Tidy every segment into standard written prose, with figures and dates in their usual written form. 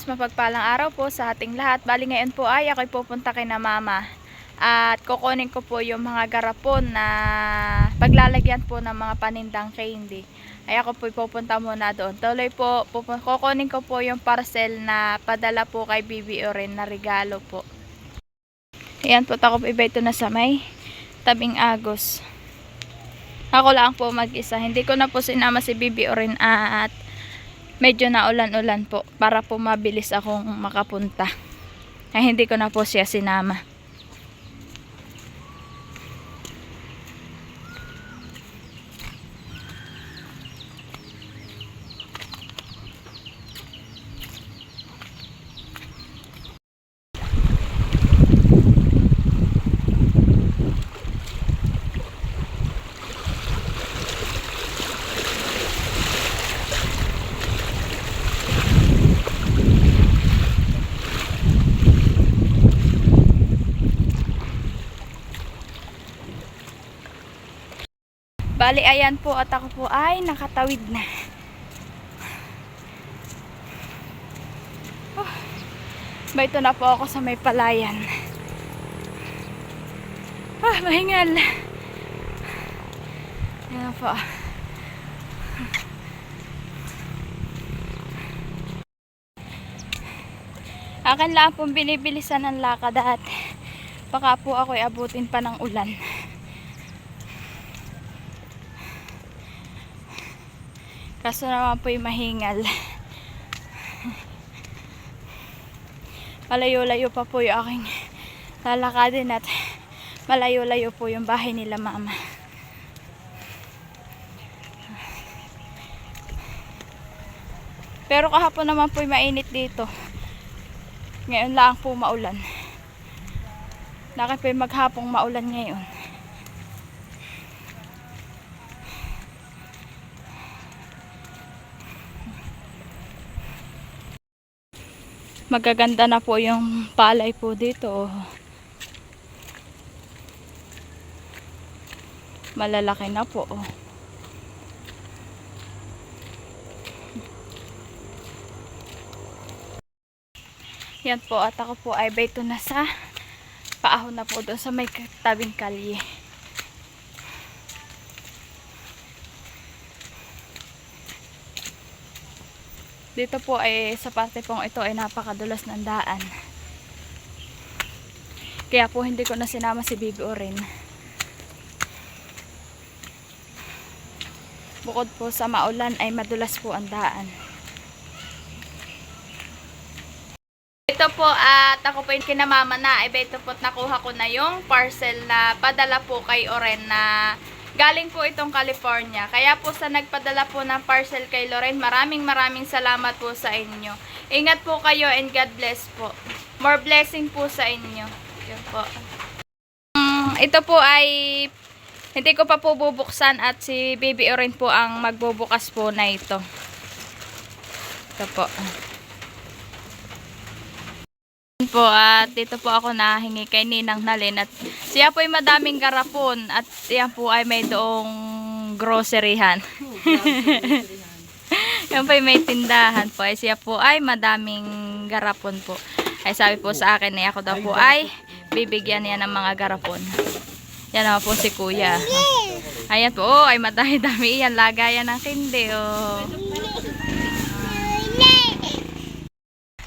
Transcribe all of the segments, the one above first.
Diyos, mapagpalang araw po sa ating lahat. Bali ngayon po ay ako'y pupunta kay na mama. At kukunin ko po yung mga garapon na paglalagyan po ng mga panindang candy. Ay ako po pupunta muna doon. Tuloy po, kukunin ko po yung parcel na padala po kay Bibi Oren na regalo po. Ayan po, ako po iba ito na sa may tabing Agos. Ako lang po mag-isa. Hindi ko na po sinama si Bibi Oren at medyo naulan-ulan po para po mabilis akong makapunta. Ay hindi ko na po siya sinama. Bali, ayan po at ako po ay nakatawid na. Ito na po ako sa may palayan. Mahingal. Ayan po. Akin lang pong binibilisan ng lakad at baka po ako'y abutin pa ng ulan. Kaso naman po yung mahingal. Malayo-layo pa po yung aking lalakadin at malayo-layo po yung bahay nila mama. Pero kahapon naman po yung mainit dito. Ngayon lang po maulan. Laki po yung maghapong maulan ngayon. Magaganda na po yung palay po dito. Malalaki na po. Yan po at ako po ay beto na sa paahon na po doon sa may tabing kalye. Dito po ay sa parte pong ito ay napakadulas ng daan. Kaya po hindi ko na sinama si Bibi Oren. Bukod po sa maulan ay madulas po ang daan. Ito po at ako po yung kinamama na ay ito po nakuha ko na yung parcel na padala po kay Oren na galing po itong California. Kaya po sa nagpadala po ng parcel kay Loren, maraming salamat po sa inyo. Ingat po kayo and God bless po. More blessing po sa inyo. Yun po. Ito po ay hindi ko pa po bubuksan at si Bibi Oren po ang magbubukas po na ito. Ito po. Po at dito po ako nahingi kay Ninang Nalin at siya po ay madaming garapon at siya po ay may doong groceryhan. Yan po ay may tindahan po ay siya po ay madaming garapon po. Ay sabi po sa akin na ako daw po ay bibigyan niya ng mga garapon. Yan naman po si kuya. Ayan po, ay madami-dami yan, lagayan ng kindi.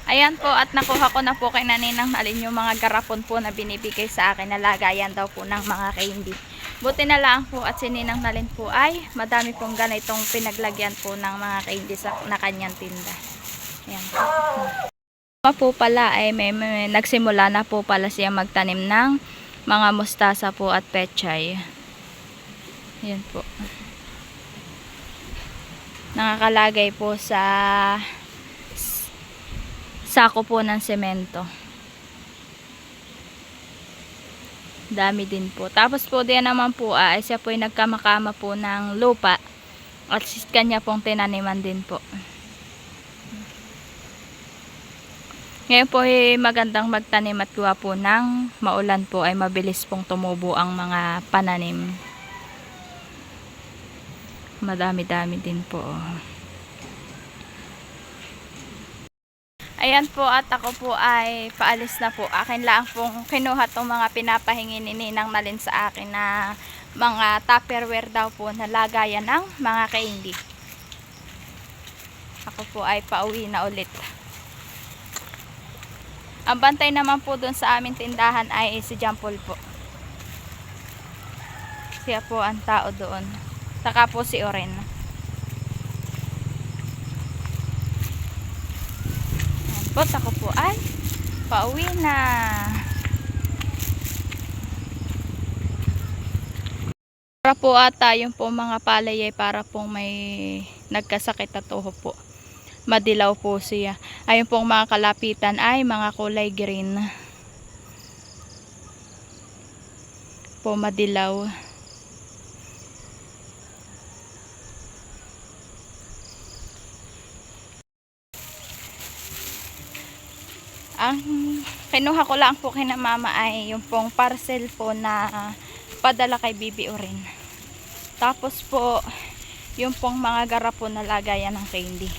Ayan po at nakuha ko na po kay Ninang Nalin yung mga garapon po na binibigay sa akin na lagayan daw po ng mga candy. Buti na lang po at si Ninang Nalin po ay madami pong ganitong pinaglagyan po ng mga candy na kanyang tinda. Ayan po. Po pala ay may nagsimula na po pala siya magtanim ng mga mustasa po at pechay. Ayan po. Nakakalagay po sa sako po ng semento. Dami din po. Tapos po diyan naman po ay siya po ay nagkamakama po ng lupa at kanya pong tinaniman din po. Ngayon po ay magandang magtanim at gawa po ng maulan po ay mabilis pong tumubo ang mga pananim. Madami-dami din po. Ayan po at ako po ay paalis na po. Akin lang pong kinuha tong mga pinapahingi ni Ninang Nalin sa akin na mga Tupperware daw po na lagayan ng mga candy. Ako po ay pauwi na ulit. Ang bantay naman po doon sa aming tindahan ay si Jampol po. Siya po ang tao doon. Saka po si Oren. Ako po ay pauwi na. Para po ata yung po mga palay ay para pong may nagkasakit na toho po. Madilaw po siya. Ayun pong mga kalapitan ay mga kulay green. Po madilaw. Ang kinuha ko lang po kina mama ay yung pong parcel po na padala kay Bibi Oren. Tapos po yung pong mga garapon na lagayan ng candy.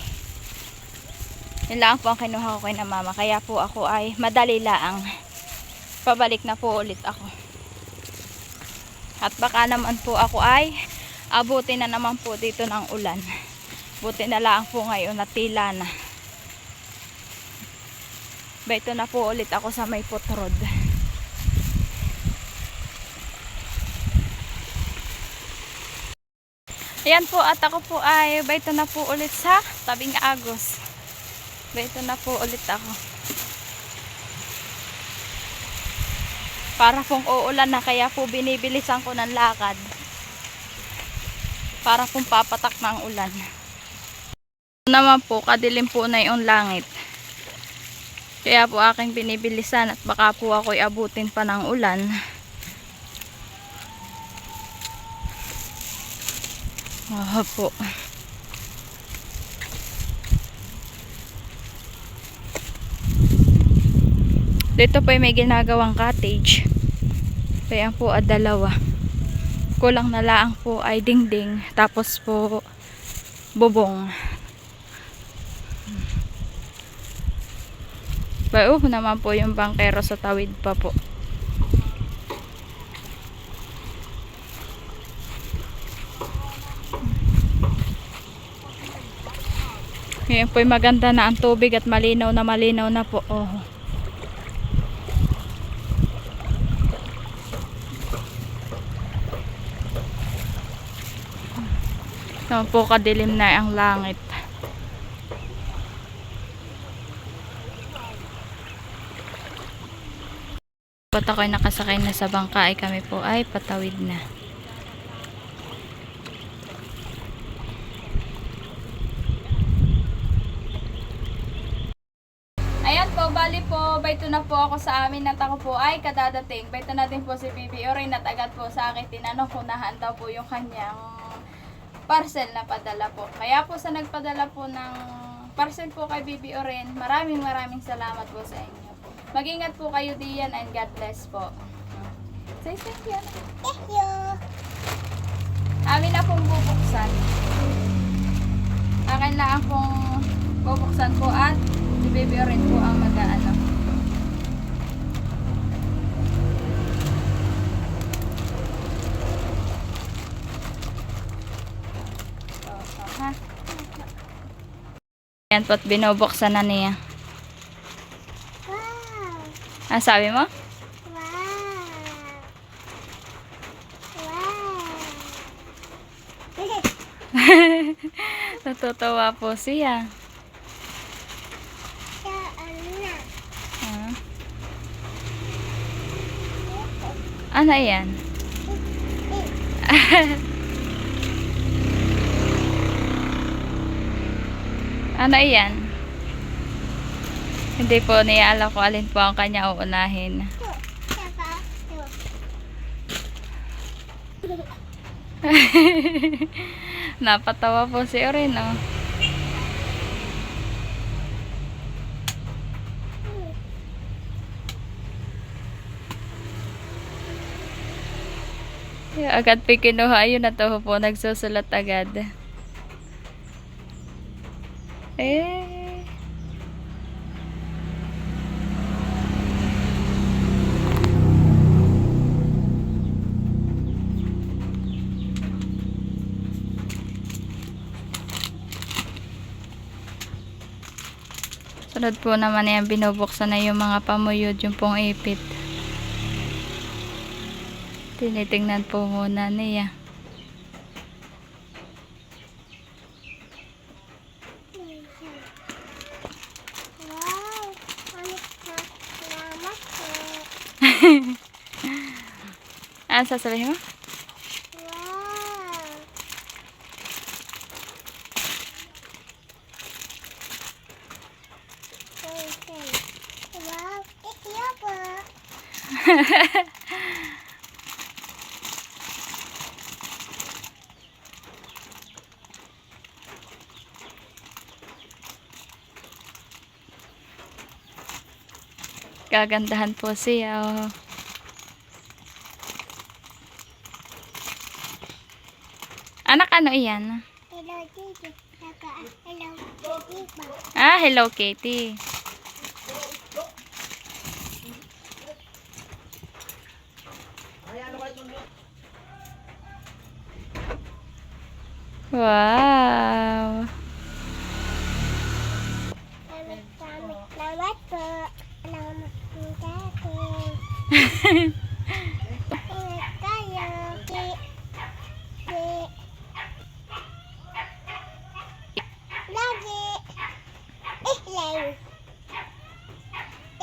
Yun lang po ang kinuha ko kina mama. Kaya po ako ay madali lang. Pabalik na po ulit ako. At baka naman po ako ay abutin na naman po dito ng ulan. Buti na lang po ngayon natila na. Ito na po ulit ako sa may Putrod. Ayan po at ako po ay ito na po ulit sa tabing Agos. Ito na po ulit ako. Para pong uulan na kaya po binibilisan ko ng lakad. Para pong papatak ng ulan. Naman po kadilim po na yung langit. Kaya po aking binibilisan at baka po ako'y abutin pa ng ulan. Po. Dito po ay may ginagawang cottage. Kaya po dalawa. Kulang na lang po ay dingding. Tapos po bubong. Naman po yung bangkero sa tawid pa po. Ngayon po maganda na ang tubig at malinaw na po. Oh. Naman po kadilim na ang langit. Pat ako'y nakasakay na sa bangka ay kami po ay patawid na. Ayan po, bali po, baito na po ako sa amin at ako po ay kadadating. Baito natin po si Bibi Oren at agad po sa akin tinanong kung nahanda po yung kanyang parcel na padala po. Kaya po sa nagpadala po ng parcel po kay Bibi Oren, maraming salamat po sa inyo. Mag-ingat po kayo diyan and God bless po. Say thank you. Thank you. Amin na pong bubuksan. Akin lang pong bubuksan po at si Bibi Oren po ang mag-aano. Ha? Yan po't binubuksan na niya. Ano sabi mo? Wow! Wow! Natutuwa po siya. Ano yan? Ano yan? Hindi po niya alam kung alin po ang kanya uunahin. Napatawa po si Oren, oh. Agad po kinuha yun na to po, nagsusulat agad. Sunod po naman yan, binubuksan na yung mga pamuyod, yung pong ipit. Tinitingnan po muna niya. Wow! Salamat po. Ano sasabihin mo? Wow! Okay. Wow! Iyo po. Gagandahan po siya. Oh. Anak, ano iyan? Hello, Titi. Hello, Titi po. Ah, Hello Kitty. Wow. Salamat po. Salamat po dati. Ingat kayo. Lagi. Islaw.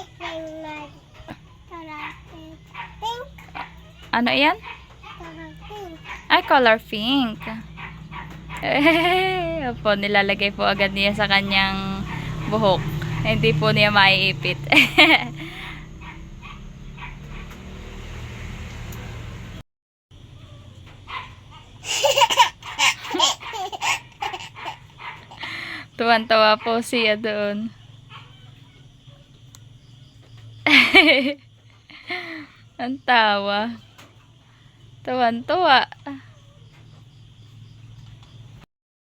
Islaw lagi. Tarapin. Pink. Ano iyan? Tarapin. Ay, color pink. Opo, nilalagay po agad niya sa kanyang buhok. Hindi po niya maiipit. Tuwan-tawa po siya doon. Ang tawa. Tuwan-tuwa.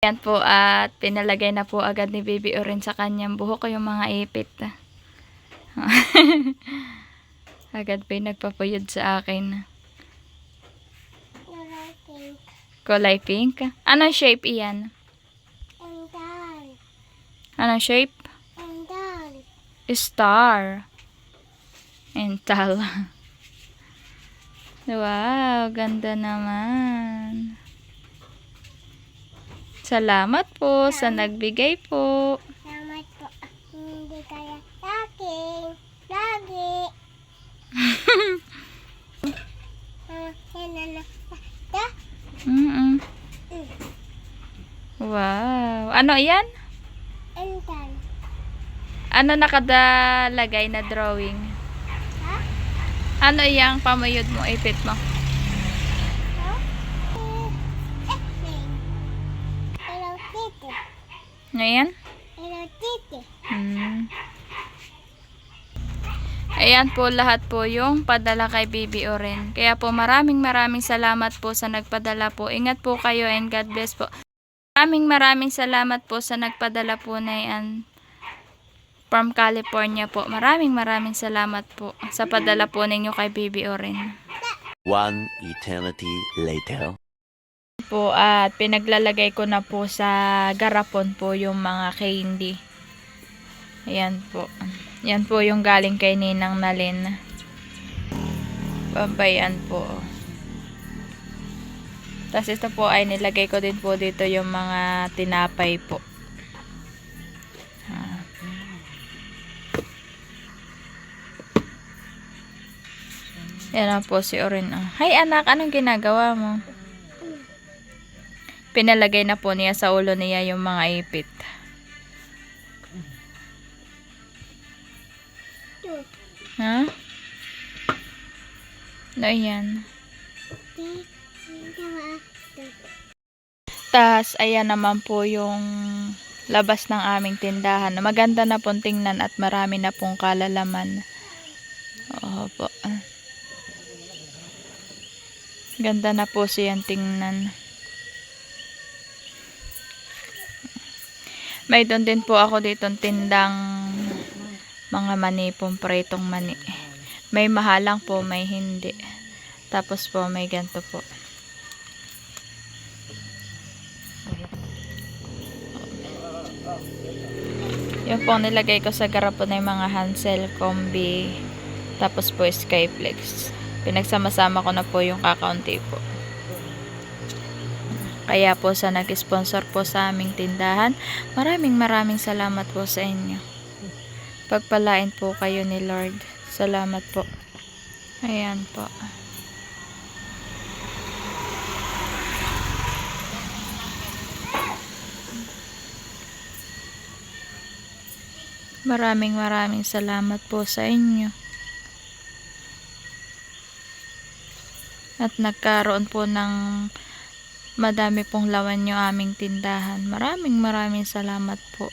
Yan po at pinalagay na po agad ni Baby Oren sa kanyang buhok yung mga ipit. Agad pa yung nagpapuyod sa akin. Tarapin. Kulay pink. Anong shape iyan? And down. Anong shape? And down. Star. Ental. Wow, ganda naman. Salamat po sa nagbigay po. Salamat po. Hindi kaya lagi. Lagi. Yan na. Mm-mm. Wow. Ano yan? And down. Ano nakadalagay na drawing? Ha? Ano yung pamuyod mo, ipit mo? Hello, Titi. Ano yan? Hello, Titi. Ayan po lahat po yung padala kay Baby Oren. Kaya po maraming salamat po sa nagpadala po. Ingat po kayo and God bless po. Maraming salamat po sa nagpadala po na yan from California po. Maraming salamat po sa padala po ninyo kay Baby Oren. One eternity later. Po at pinaglalagay ko na po sa garapon po yung mga candy. Ayan po. Yan po yung galing kay Ninang Nalin. Babayan po. Tapos ito po ay nilagay ko din po dito yung mga tinapay po. Yan na po si Oren. Hi anak, anong ginagawa mo? Pinalagay na po niya sa ulo niya yung mga ipit. Ha? Ano yan? Tas, ayan naman po yung labas ng aming tindahan. Maganda na pong tingnan at marami na pong kalalaman. Opo. Ganda na po siyang tingnan. May doon din po ako ditong tindang mga mani pong pritong mani. May mahalang po, may hindi. Tapos po may ganito po. Yung pong nilagay ko sa garapon ay mga Hansel, Combi, tapos po Skyflex. Pinagsama-sama ko na po yung kakaunti po. Kaya po sa nag-sponsor po sa aming tindahan, maraming salamat po sa inyo. Pagpalain po kayo ni Lord. Salamat po. Ayan po. Maraming salamat po sa inyo. At nagkaroon po ng madami pong laman yung aming tindahan. Maraming salamat po.